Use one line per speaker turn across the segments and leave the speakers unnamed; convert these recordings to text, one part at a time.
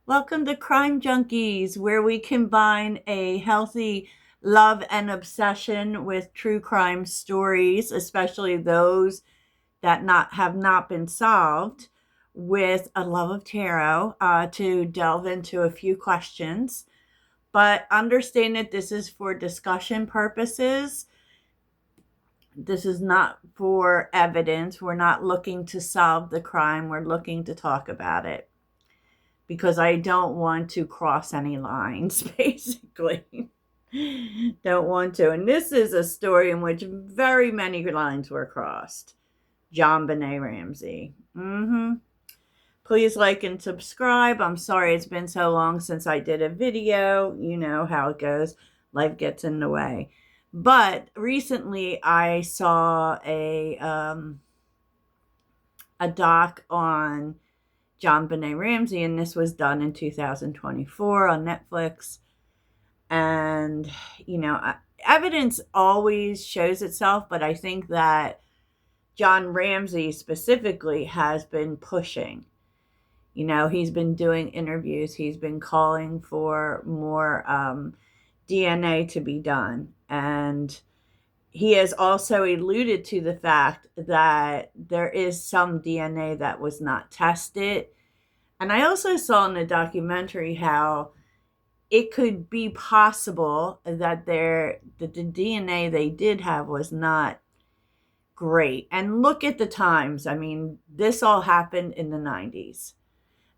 Welcome to Crime Junkies, where we combine a healthy love and obsession with true crime stories, especially those that have not been solved, with a love of tarot to delve into a few questions. But understand that this is for discussion purposes. This is not for evidence. We're not looking to solve the crime. We're looking to talk about it because I don't want to cross any lines, basically. Don't want to. And this is a story in which very many lines were crossed. John Benet Ramsey. Please like and subscribe. I'm sorry it's been so long since I did a video. You know how it goes. Life gets in the way. But recently I saw a doc on John Benet Ramsey, and this was done in 2024 on Netflix. And, evidence always shows itself, but I think that John Ramsey specifically has been pushing. He's been doing interviews, he's been calling for more DNA to be done. And he has also alluded to the fact that there is some DNA that was not tested. And I also saw in the documentary how it could be possible that the DNA they did have was not great. And look at the times. I mean, this all happened in the 90s.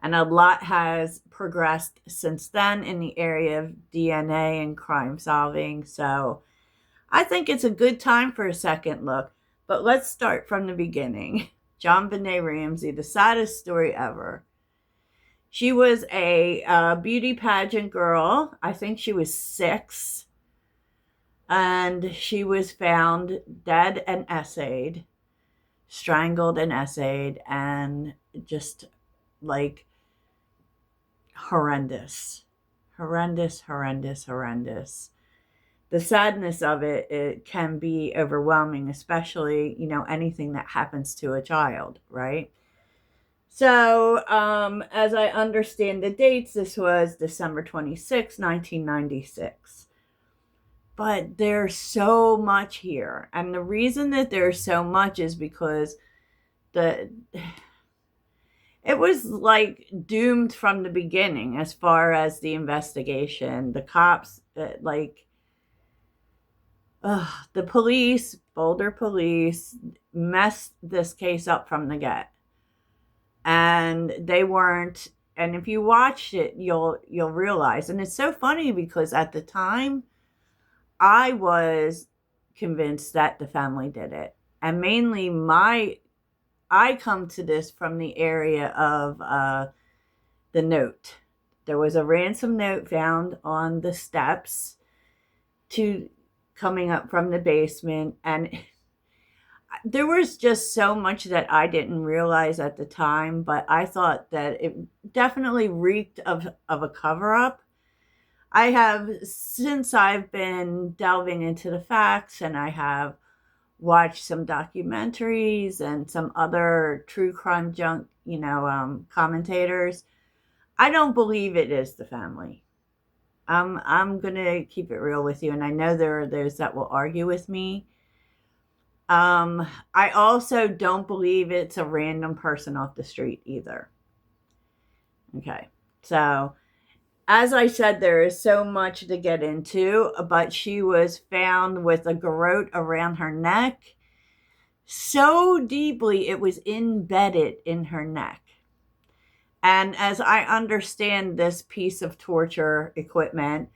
And a lot has progressed since then in the area of DNA and crime solving. So I think it's a good time for a second look. But let's start from the beginning. John Benet Ramsey, the saddest story ever. She was a beauty pageant girl. I think she was 6. And she was found dead and essayed, strangled and essayed, and just like horrendous. Horrendous, horrendous, horrendous. The sadness of it can be overwhelming, especially, anything that happens to a child, right? So, as I understand the dates, this was December 26, 1996. But there's so much here. And the reason that there's so much is because the it was like doomed from the beginning as far as the investigation. The cops, the police, Boulder police, messed this case up from the get. And they weren't, and if you watch it, you'll realize. And it's so funny because at the time I was convinced that the family did it. And mainly I come to this from the area of the note. There was a ransom note found on the steps to coming up from the basement, and there was just so much that I didn't realize at the time, but I thought that it definitely reeked of a cover-up. I have, since I've been delving into the facts, and I have watched some documentaries and some other true crime commentators, I don't believe it is the family. I'm gonna keep it real with you, and I know there are those that will argue with me. I also don't believe it's a random person off the street either. Okay, so as I said, there is so much to get into, but she was found with a garrote around her neck so deeply it was embedded in her neck. And as I understand this piece of torture equipment,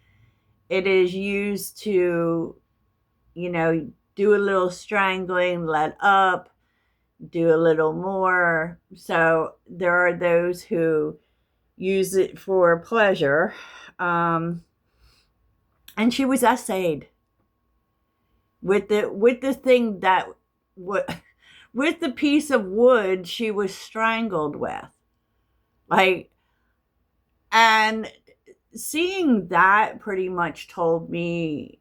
it is used to, do a little strangling, let up, do a little more. So there are those who use it for pleasure. And she was essayed with the thing that with the piece of wood she was strangled with. And seeing that pretty much told me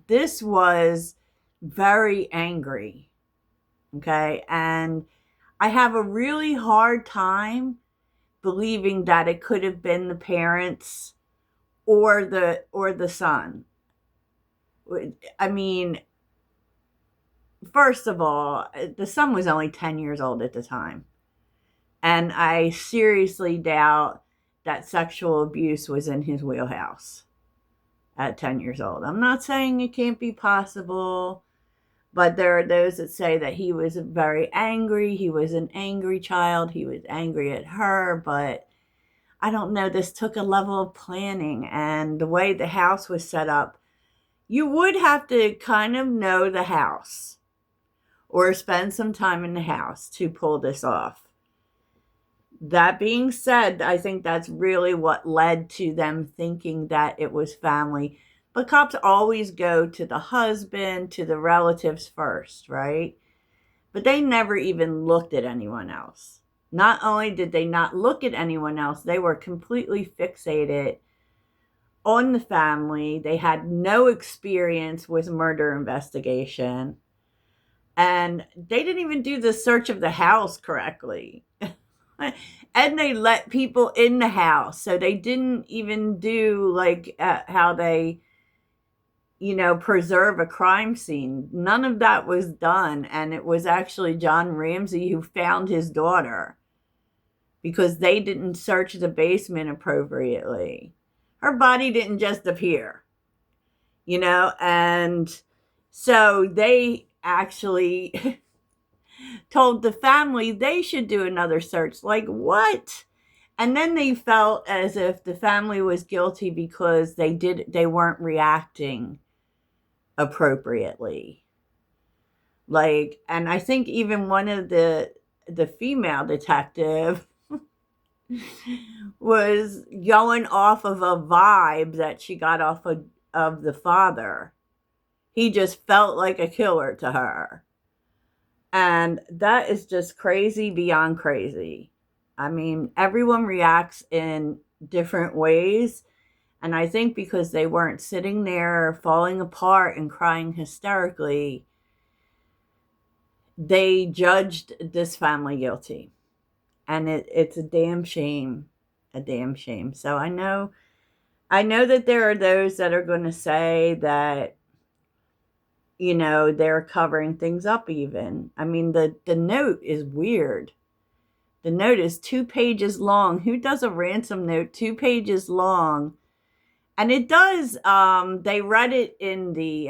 this was very angry. Okay. And I have a really hard time believing that it could have been the parents or the son. I mean, first of all, the son was only 10 years old at the time. And I seriously doubt that sexual abuse was in his wheelhouse at 10 years old. I'm not saying it can't be possible, but there are those that say that he was very angry. He was an angry child. He was angry at her, but I don't know. This took a level of planning, and the way the house was set up, you would have to kind of know the house or spend some time in the house to pull this off. That being said, I think that's really what led to them thinking that it was family. But cops always go to the husband, to the relatives first, right? But they never even looked at anyone else. Not only did they not look at anyone else, they were completely fixated on the family. They had no experience with murder investigation. And they didn't even do the search of the house correctly. And they let people in the house. So they didn't even do like how they, preserve a crime scene. None of that was done. And it was actually John Ramsey who found his daughter because they didn't search the basement appropriately. Her body didn't just appear, and so they actually told the family they should do another search. Like, what? And then they felt as if the family was guilty because they weren't reacting appropriately. Like, and I think even one of the female detective was going off of a vibe that she got off of the father. He just felt like a killer to her. And that is just crazy beyond crazy. I mean, everyone reacts in different ways. And I think because they weren't sitting there falling apart and crying hysterically, they judged this family guilty. And it's a damn shame. A damn shame. So I know that there are those that are going to say that, they're covering things up even. I mean, the note is weird. The note is 2 pages long. Who does a ransom note 2 pages long? And it does, they read it in the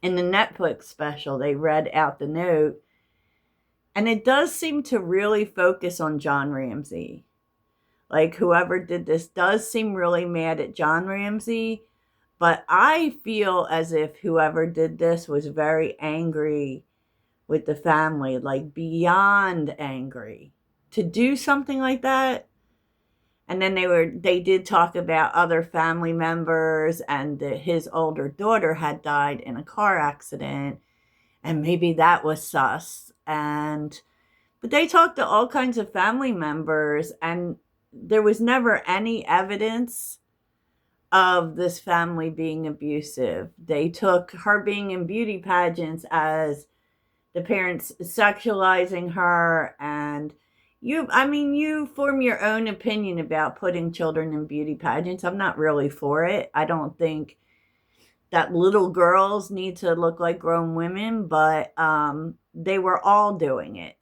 Netflix special. They read out the note. And it does seem to really focus on John Ramsey. Like, whoever did this does seem really mad at John Ramsey. But I feel as if whoever did this was very angry with the family, like beyond angry. To do something like that. And then they did talk about other family members, and his older daughter had died in a car accident. And maybe that was sus. But they talked to all kinds of family members, and there was never any evidence of this family being abusive. They took her being in beauty pageants as the parents sexualizing her, and you form your own opinion about putting children in beauty pageants. I'm not really for it. I don't think that little girls need to look like grown women, but they were all doing it.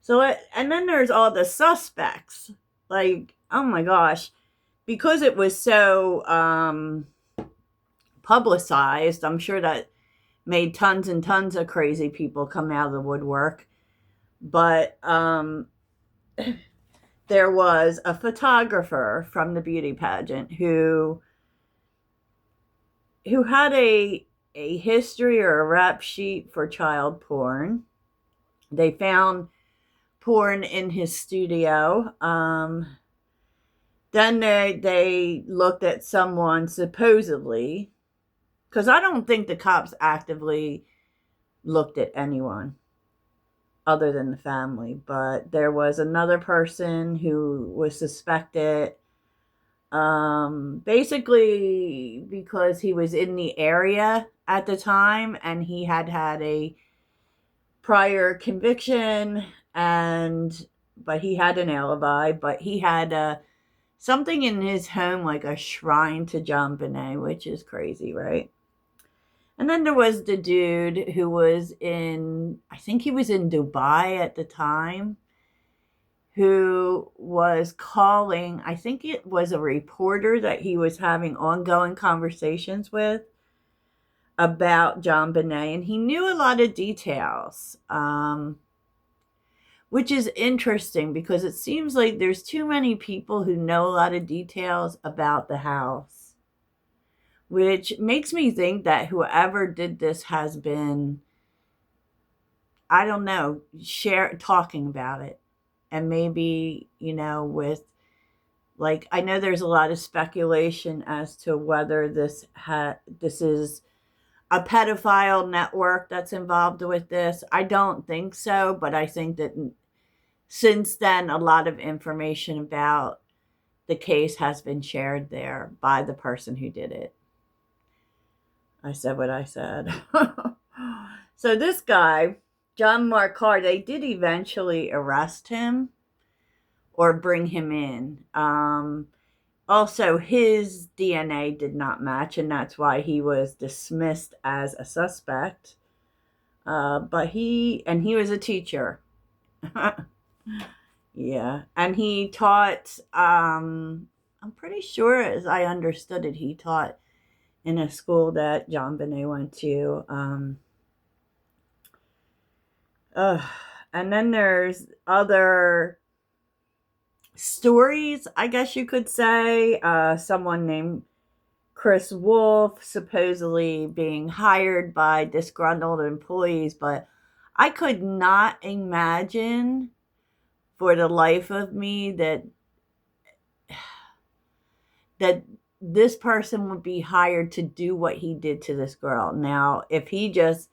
So, and then there's all the suspects. Like, oh my gosh, because it was so publicized, I'm sure that made tons and tons of crazy people come out of the woodwork. But there was a photographer from the beauty pageant who had a history or a rap sheet for child porn. They found porn in his studio. Then they looked at someone supposedly, because I don't think the cops actively looked at anyone other than the family, but there was another person who was suspected, basically because he was in the area at the time and he had a prior conviction, and but he had an alibi, but he had something in his home like a shrine to John Benet, which is crazy, right? And then there was the dude who was I think he was in Dubai at the time, who was calling, I think it was a reporter that he was having ongoing conversations with about John Benet, and he knew a lot of details, which is interesting because it seems like there's too many people who know a lot of details about the house, which makes me think that whoever did this has been, I don't know, talking about it. And maybe, with, like, I know there's a lot of speculation as to whether this is a pedophile network that's involved with this. I don't think so, but I think that since then, a lot of information about the case has been shared there by the person who did it. I said what I said. So this guy, John Marcar, they did eventually arrest him or bring him in. Also, his DNA did not match, and that's why he was dismissed as a suspect. But he was a teacher. Yeah, and he taught, I'm pretty sure, as I understood it, he taught in a school that John Benet went to. And then there's other stories, I guess you could say. Someone named Chris Wolf supposedly being hired by disgruntled employees, but I could not imagine for the life of me that this person would be hired to do what he did to this girl. Now, if he just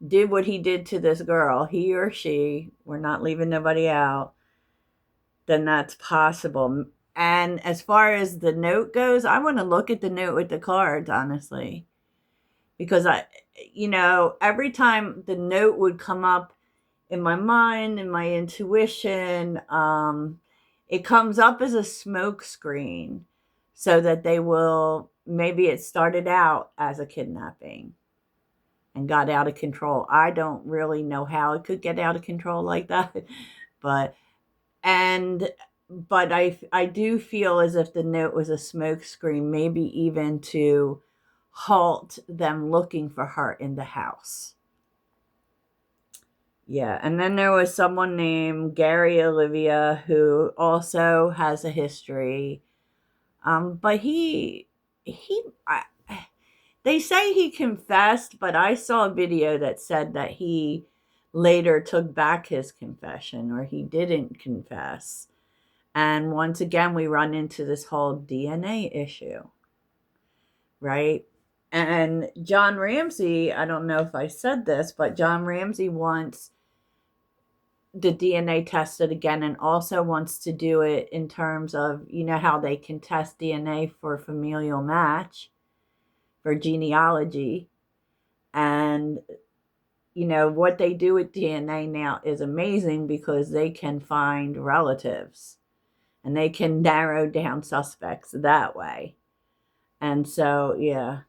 did what he did to this girl, he or she, we're not leaving nobody out, then that's possible. And as far as the note goes, I want to look at the note with the cards, honestly. Because every time the note would come up in my mind, in my intuition, it comes up as a smoke screen so that maybe it started out as a kidnapping and got out of control. I don't really know how it could get out of control like that, but I do feel as if the note was a smokescreen, maybe even to halt them looking for her in the house. Yeah, and then there was someone named Gary Olivia who also has a history, but they say he confessed, but I saw a video that said that he later took back his confession, or he didn't confess. And once again, we run into this whole DNA issue, right? And John Ramsey, I don't know if I said this, but John Ramsey wants the DNA tested again, and also wants to do it in terms of, how they can test DNA for familial match, for genealogy. And, what they do with DNA now is amazing because they can find relatives and they can narrow down suspects that way. And so, yeah.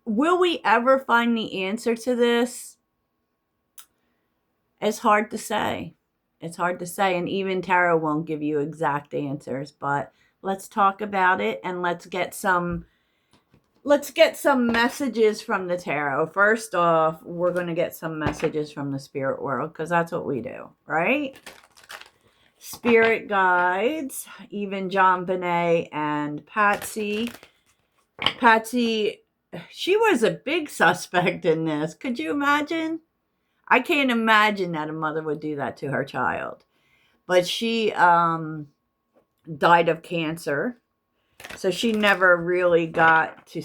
Will we ever find the answer to this? It's hard to say. It's hard to say. And even tarot won't give you exact answers. But let's talk about it, and let's get some messages from the tarot. First off, we're going to get some messages from the spirit world, because that's what we do, right? Spirit guides, even John Benet and Patsy. Patsy, she was a big suspect in this. Could you imagine? I can't imagine that a mother would do that to her child. But she died of cancer. So she never really got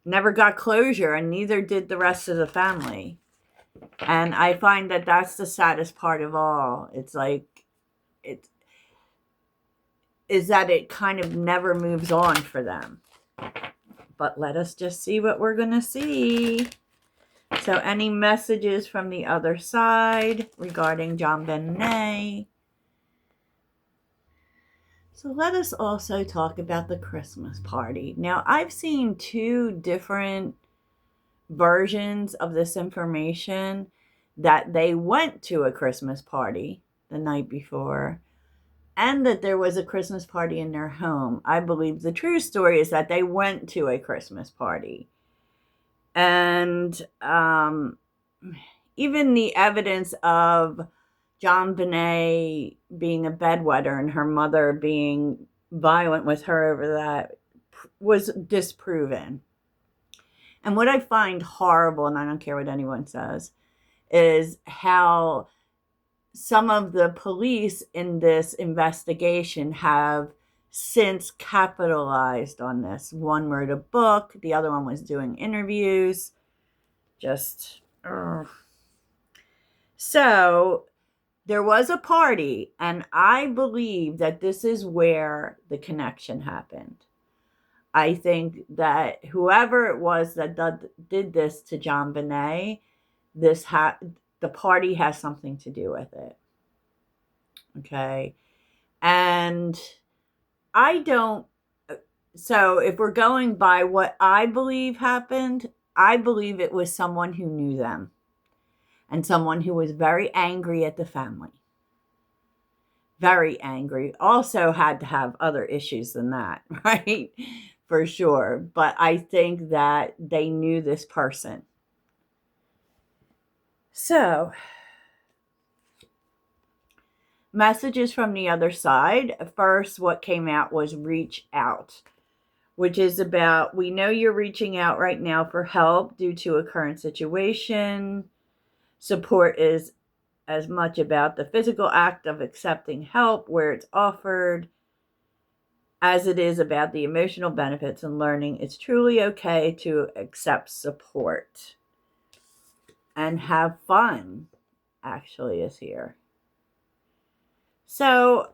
never got closure, and neither did the rest of the family. And I find that that's the saddest part of all. It's like, is that it kind of never moves on for them. But let us just see what we're going to see. So any messages from the other side regarding JonBenet? So let us also talk about the Christmas party. Now, I've seen two different versions of this information, that they went to a Christmas party the night before and that there was a Christmas party in their home. I believe the true story is that they went to a Christmas party. And even the evidence of JonBenet being a bedwetter and her mother being violent with her over that was disproven. And what I find horrible, and I don't care what anyone says, is how some of the police in this investigation have since capitalized on this. One wrote a book, the other one was doing interviews. Just, So there was a party, and I believe that this is where the connection happened. I think that whoever it was that did this to JonBenet, the party has something to do with it. Okay. And so if we're going by what I believe happened, I believe it was someone who knew them and someone who was very angry at the family. Very angry. Also had to have other issues than that, right? For sure. But I think that they knew this person. So, messages from the other side. First, what came out was reach out, which is about, we know you're reaching out right now for help due to a current situation. Support is as much about the physical act of accepting help where it's offered as it is about the emotional benefits and learning it's truly okay to accept support. And have fun, actually, is here. So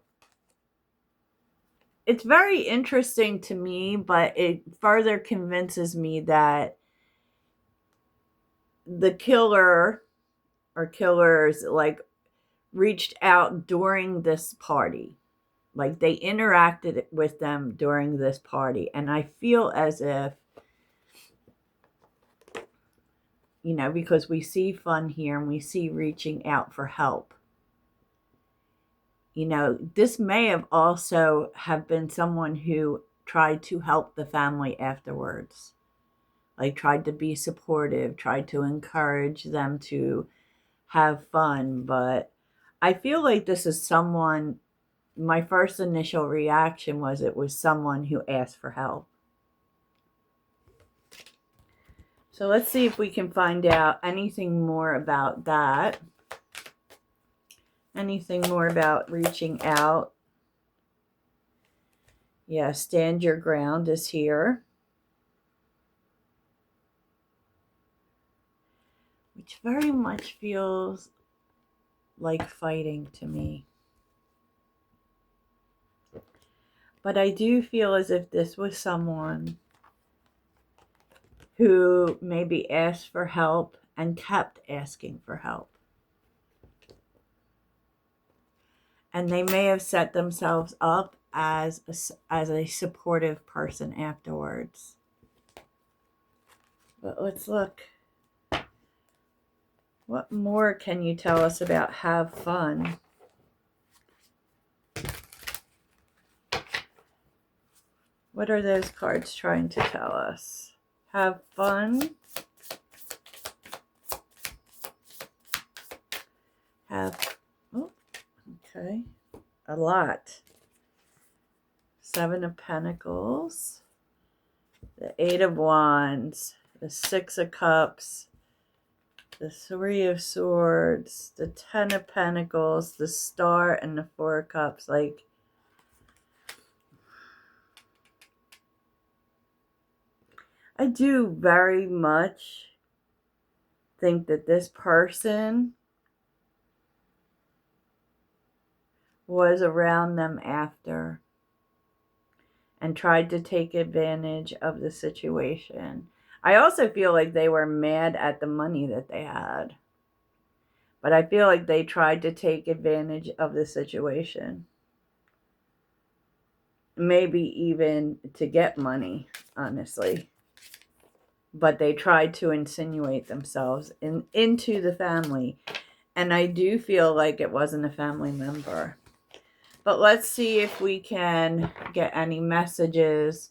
it's very interesting to me, but it further convinces me that the killer or killers reached out during this party. Like they interacted with them during this party. And I feel as if, because we see fun here and we see reaching out for help. This may have also have been someone who tried to help the family afterwards. Like tried to be supportive, tried to encourage them to have fun. But I feel like this is someone, my first initial reaction was it was someone who asked for help. So let's see if we can find out anything more about that. Anything more about reaching out. Yeah, stand your ground is here. Which very much feels like fighting to me. But I do feel as if this was someone who maybe asked for help and kept asking for help. And they may have set themselves up as a supportive person afterwards. But let's look. What more can you tell us about have fun? What are those cards trying to tell us? Have fun. Okay. A lot. 7 of Pentacles. The 8 of Wands. The 6 of Cups. The 3 of Swords. The 10 of Pentacles. The Star and the 4 of Cups. I do very much think that this person was around them after and tried to take advantage of the situation. I also feel like they were mad at the money that they had. But I feel like they tried to take advantage of the situation. Maybe even to get money, honestly. But they tried to insinuate themselves into the family. And I do feel like it wasn't a family member. But let's see if we can get any messages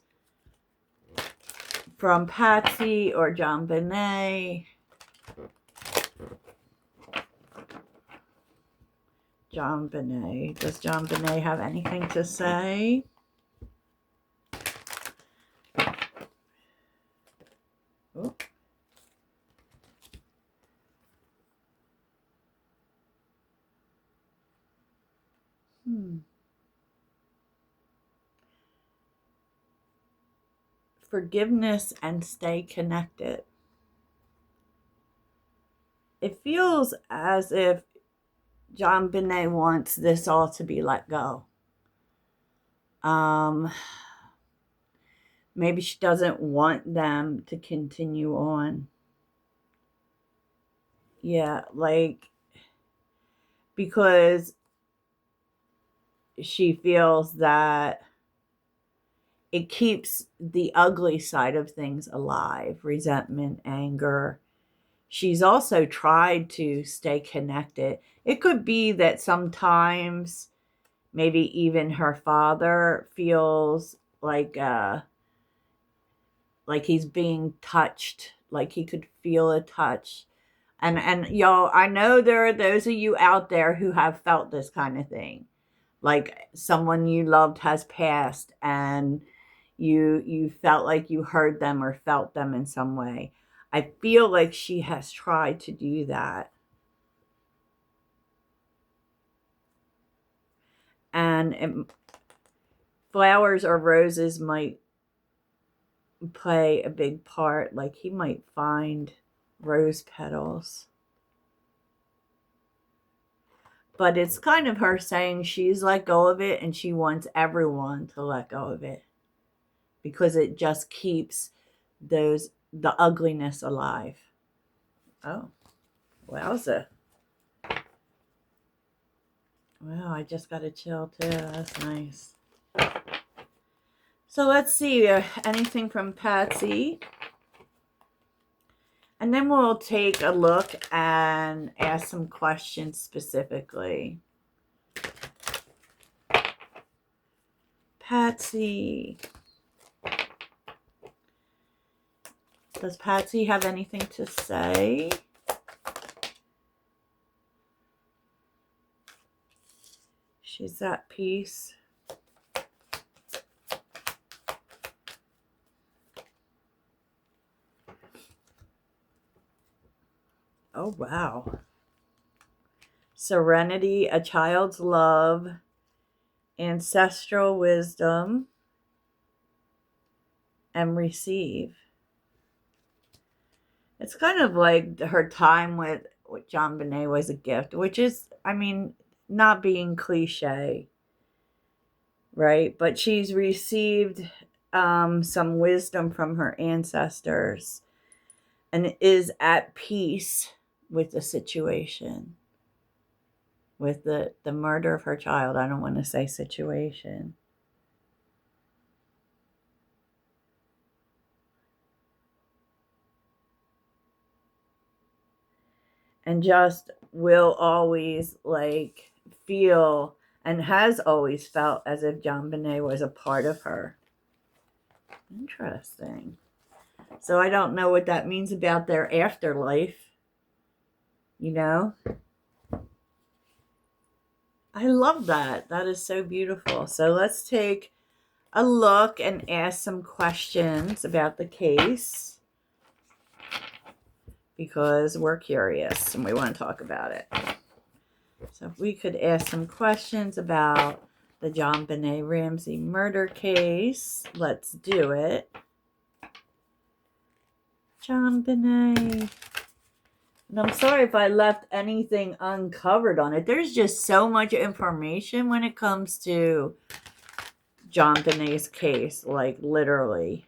from Patsy or John Benet. John Benet. Does John Benet have anything to say? Oh. Forgiveness and stay connected. It feels as if John Benet wants this all to be let go. Maybe she doesn't want them to continue on. Yeah, like, because she feels that it keeps the ugly side of things alive, resentment, anger. She's also tried to stay connected. It could be that sometimes maybe even her father feels like he's being touched, like he could feel a touch. And y'all, I know there are those of you out there who have felt this kind of thing. Like someone you loved has passed and you felt like you heard them or felt them in some way. I feel like she has tried to do that. And flowers or roses might play a big part. Like he might find rose petals. But it's kind of her saying she's let go of it and she wants everyone to let go of it. Because it just keeps the ugliness alive. Oh, wowza. Wow, I just got a chill too. That's nice. So let's see, anything from Patsy. And then we'll take a look and ask some questions specifically. Patsy. Does Patsy have anything to say? She's at peace. Oh, wow. Serenity, a child's love, ancestral wisdom, and receive. It's kind of like her time with John Benet was a gift, which is, I mean, not being cliche, right? But she's received some wisdom from her ancestors and is at peace with the situation, with the murder of her child. I don't want to say situation. And just will always like feel and has always felt as if John Benet was a part of her. Interesting. So I don't know what that means about their afterlife. You know? I love that. That is so beautiful. So let's take a look and ask some questions about the case, because we're curious and we want to talk about it. So if we could ask some questions about the John Benet Ramsey murder case, let's do it. John Benet. And I'm sorry if I left anything uncovered on it. There's just so much information when it comes to John Benet's case, like literally.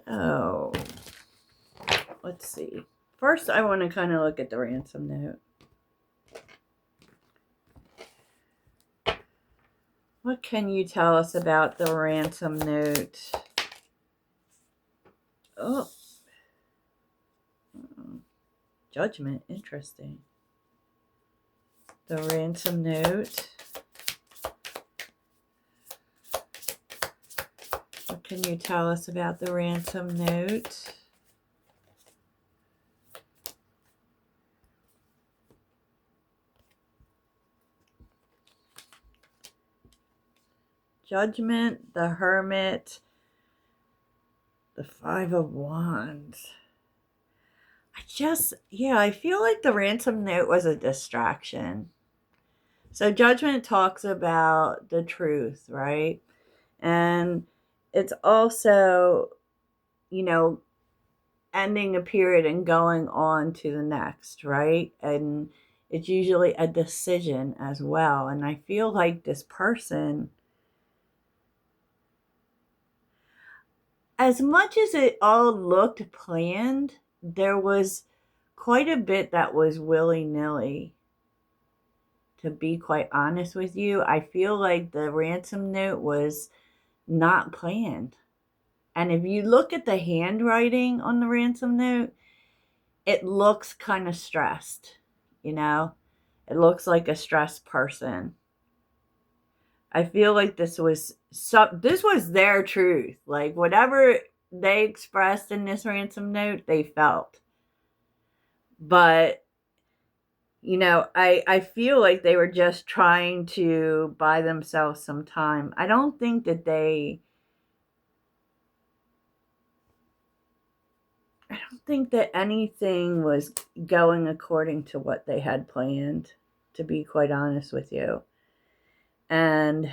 So, let's see. First, I want to kind of look at the ransom note. What can you tell us about the ransom note? Oh. Judgment. Interesting. The ransom note. What can you tell us about the ransom note? Judgment, the Hermit, the Five of Wands. I feel like the ransom note was a distraction. So Judgment talks about the truth, right? And it's also, ending a period and going on to the next, right? And it's usually a decision as well. And I feel like this person, as much as it all looked planned, there was quite a bit that was willy-nilly. To be quite honest with you, I feel like the ransom note was not planned. And if you look at the handwriting on the ransom note, it looks kind of stressed, It looks like a stressed person. I feel like this was their truth. Like whatever they expressed in this ransom note, they felt. But I feel like they were just trying to buy themselves some time. I don't think that anything was going according to what they had planned, to be quite honest with you. And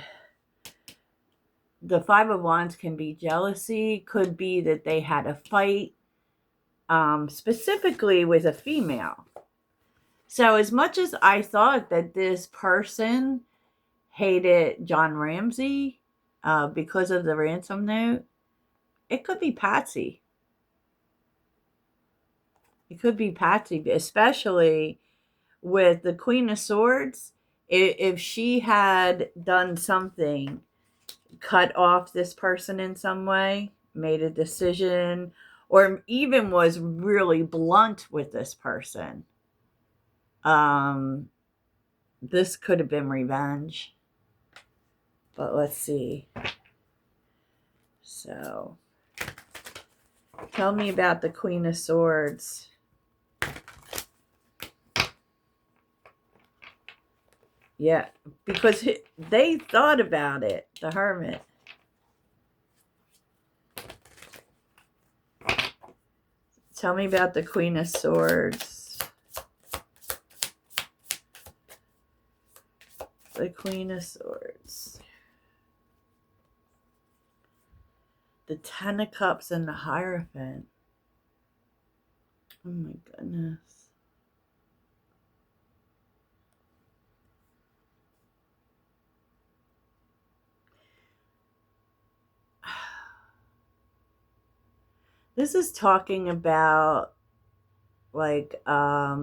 the Five of Wands can be jealousy, could be that they had a fight, specifically with a female. So as much as I thought that this person hated John Ramsey because of the ransom note, it could be Patsy. It could be Patsy, especially with the Queen of Swords. If she had done something, cut off this person in some way, made a decision, or even was really blunt with this person, this could have been revenge. But let's see. So, tell me about the Queen of Swords. Yeah, because they thought about it, the Hermit. Tell me about the Queen of Swords. The Queen of Swords. The Ten of Cups and the Hierophant. Oh my goodness. This is talking about like I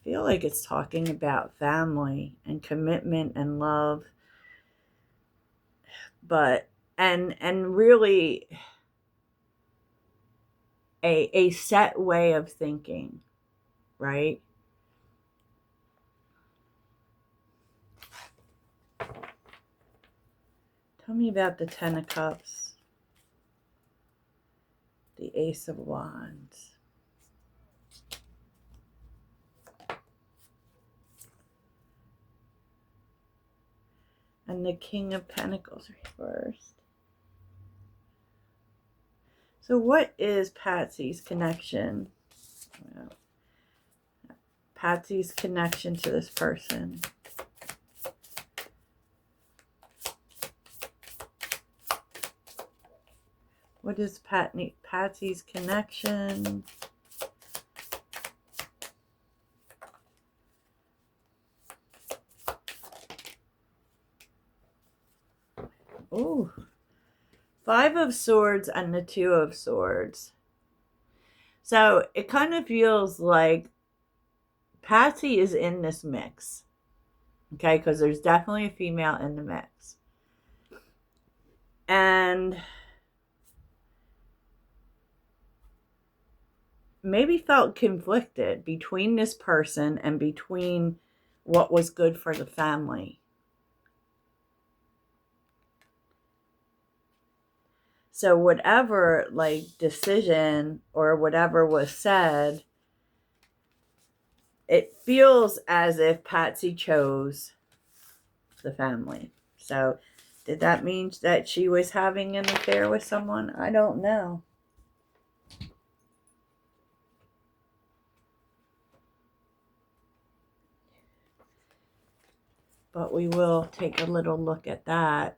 feel like it's talking about family and commitment and love, but and really a set way of thinking, right? Tell me about the Ten of Cups, the Ace of Wands, and the King of Pentacles reversed. So what is Patsy's connection? Well, Patsy's connection to this person. What is Patsy's connection? Oh, Five of Swords and the Two of Swords. So it kind of feels like Patsy is in this mix. Okay, because there's definitely a female in the mix. And maybe felt conflicted between this person and between what was good for the family. So whatever decision or whatever was said, it feels as if Patsy chose the family. So did that mean that she was having an affair with someone? I don't know. But we will take a little look at that.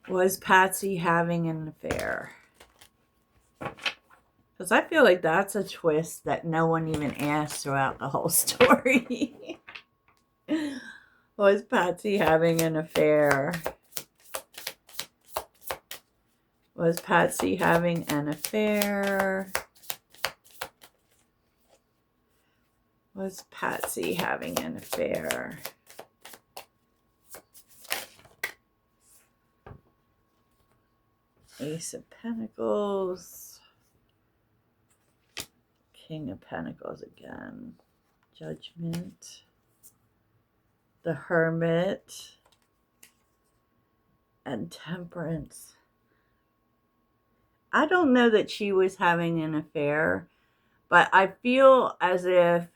Was Patsy having an affair? Because I feel like that's a twist that no one even asked throughout the whole story. Was Patsy having an affair? Was Patsy having an affair? Was Patsy having an affair? Ace of Pentacles. King of Pentacles again. Judgment. The Hermit. And Temperance. I don't know that she was having an affair, but I feel as if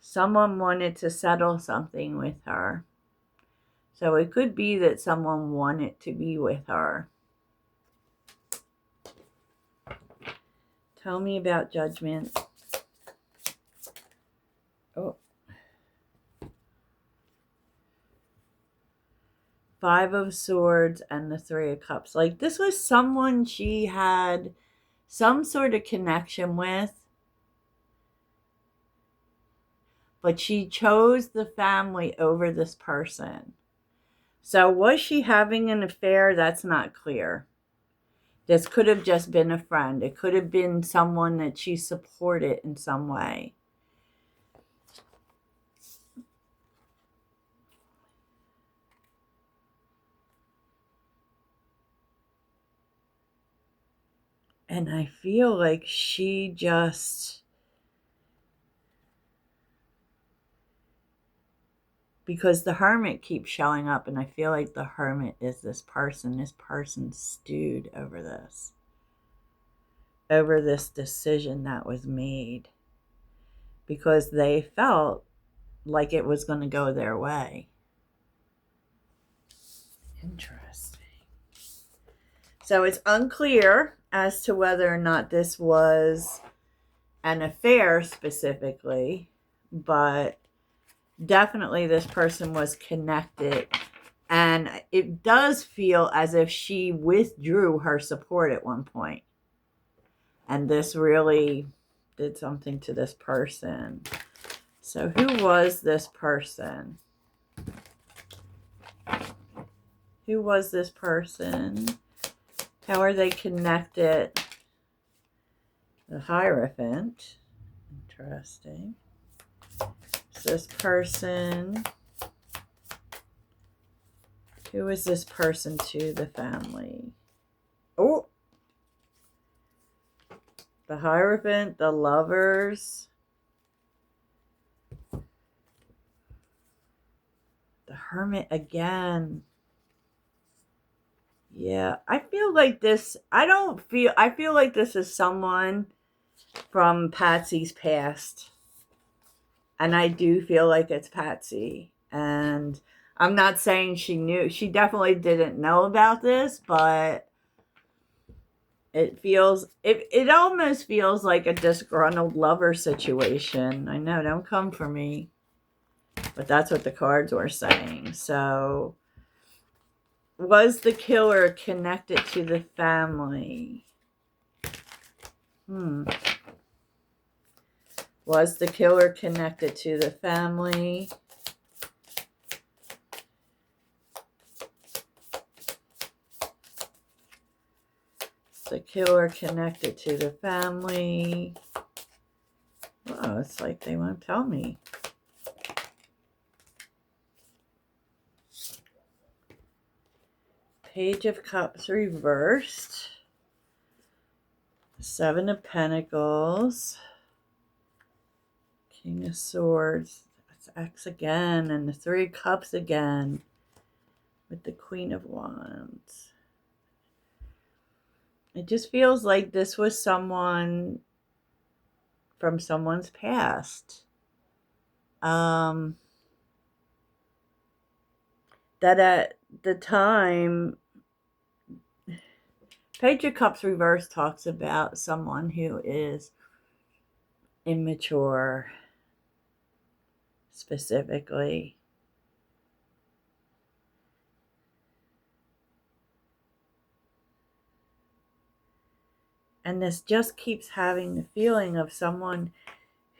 someone wanted to settle something with her. So it could be that someone wanted to be with her. Tell me about Judgment. Oh. Five of Swords and the Three of Cups. Like this was someone she had some sort of connection with. But she chose the family over this person. So was she having an affair? That's not clear. This could have just been a friend. It could have been someone that she supported in some way. And I feel like she just... because the Hermit keeps showing up, and I feel like the Hermit is this person. This person stewed over this. Over this decision that was made. Because they felt like it was going to go their way. Interesting. So it's unclear as to whether or not this was an affair specifically, but definitely this person was connected, and it does feel as if she withdrew her support at one point, and this really did something to this person. So who was this person? Who was this person? How are they connected? The Hierophant. Interesting. This person, who is this person to the family? Oh, the Hierophant, the Lovers, the Hermit again. Yeah, I feel like this, I feel like this is someone from Patsy's past. And I do feel like it's Patsy. And I'm not saying she knew. She definitely didn't know about this, but it feels, it almost feels like a disgruntled lover situation. I know, don't come for me. But that's what the cards were saying. So, was the killer connected to the family? Was the killer connected to the family? The killer connected to the family. Oh, it's like they won't tell me. Page of Cups reversed. Seven of Pentacles. King of Swords. That's X again. And the Three of Cups again. With the Queen of Wands. It just feels like this was someone from someone's past. That at the time, Page of Cups reverse talks about someone who is immature, specifically. And this just keeps having the feeling of someone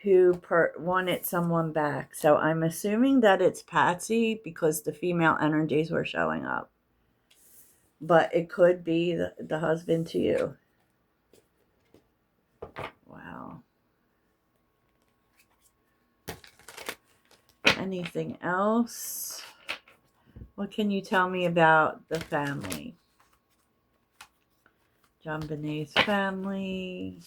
who wanted someone back. So I'm assuming that it's Patsy because the female energies were showing up. But it could be the husband to you. Wow. Anything else? What can you tell me about the family? John Benet's family.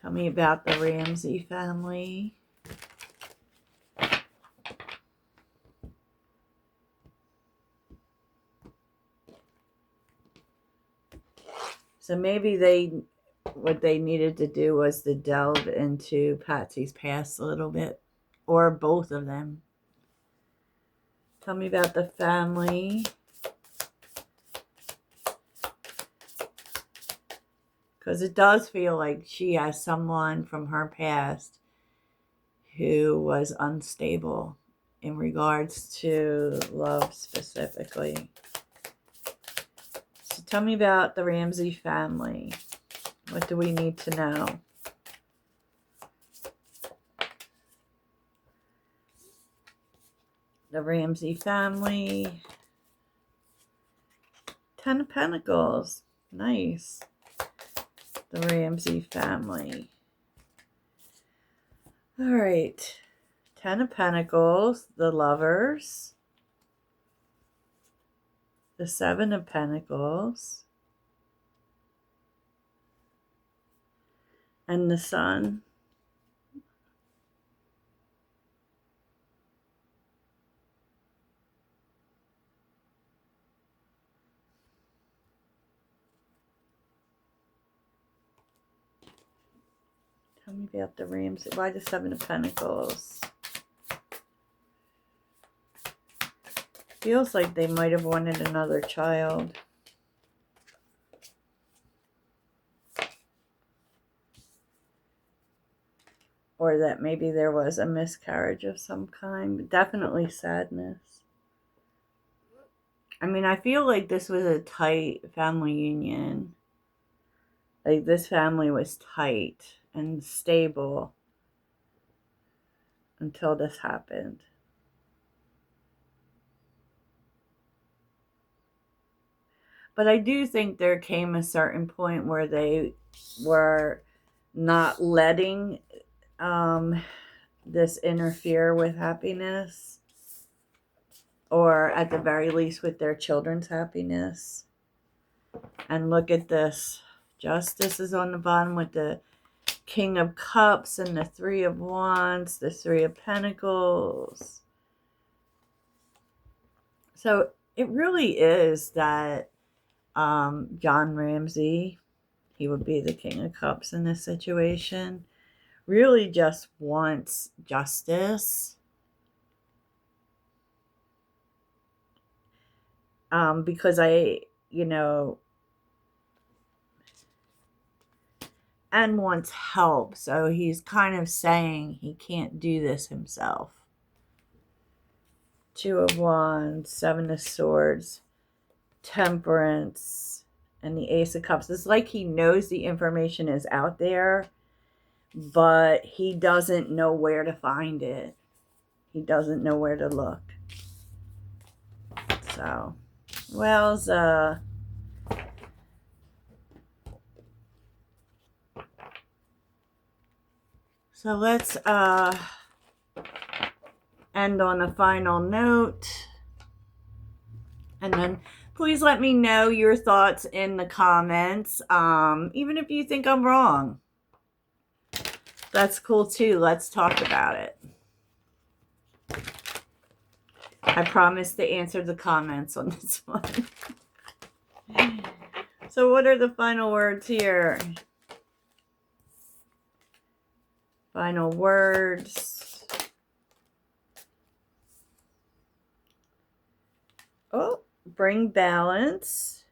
Tell me about the Ramsey family. So maybe what they needed to do was to delve into Patsy's past a little bit. Or both of them. Tell me about the family. Because it does feel like she has someone from her past who was unstable in regards to love specifically. So tell me about the Ramsey family. What do we need to know? The Ramsey family. Ten of Pentacles. Nice. The Ramsey family. All right. Ten of Pentacles. The Lovers. The Seven of Pentacles. And the Sun. Tell me about the Ramsey. Why the Seven of Pentacles? Feels like they might have wanted another child. Or that maybe there was a miscarriage of some kind. But definitely sadness. I mean, I feel like this was a tight family union. Like this family was tight and stable until this happened. But I do think there came a certain point where they were not letting this interfere with happiness, or at the very least with their children's happiness. And look at this. Justice is on the bottom with the King of Cups and the Three of Wands, the Three of Pentacles. So it really is that John Ramsey, he would be the King of Cups in this situation, really just wants justice. Because and wants help. So he's kind of saying he can't do this himself. Two of Wands, Seven of Swords, Temperance, and the Ace of Cups. It's like he knows the information is out there, but he doesn't know where to find it. He doesn't know where to look. So, Wells, so let's end on a final note. And then please let me know your thoughts in the comments. Even if you think I'm wrong. That's cool too. Let's talk about it. I promise to answer the comments on this one. So what are the final words here? Final words. Oh, bring balance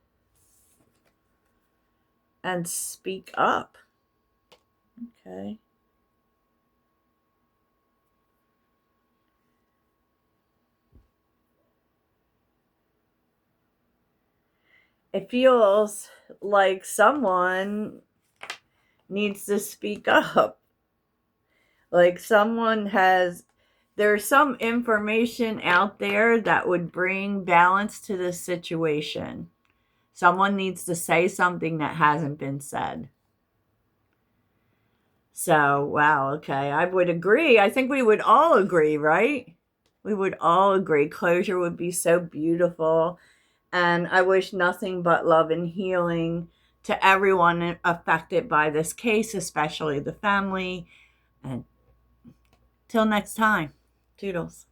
and speak up. Okay. It feels like someone needs to speak up. Like there's some information out there that would bring balance to this situation. Someone needs to say something that hasn't been said. So, wow, okay. I would agree. I think we would all agree, right? We would all agree. Closure would be so beautiful. And I wish nothing but love and healing to everyone affected by this case, especially the family. And till next time, toodles.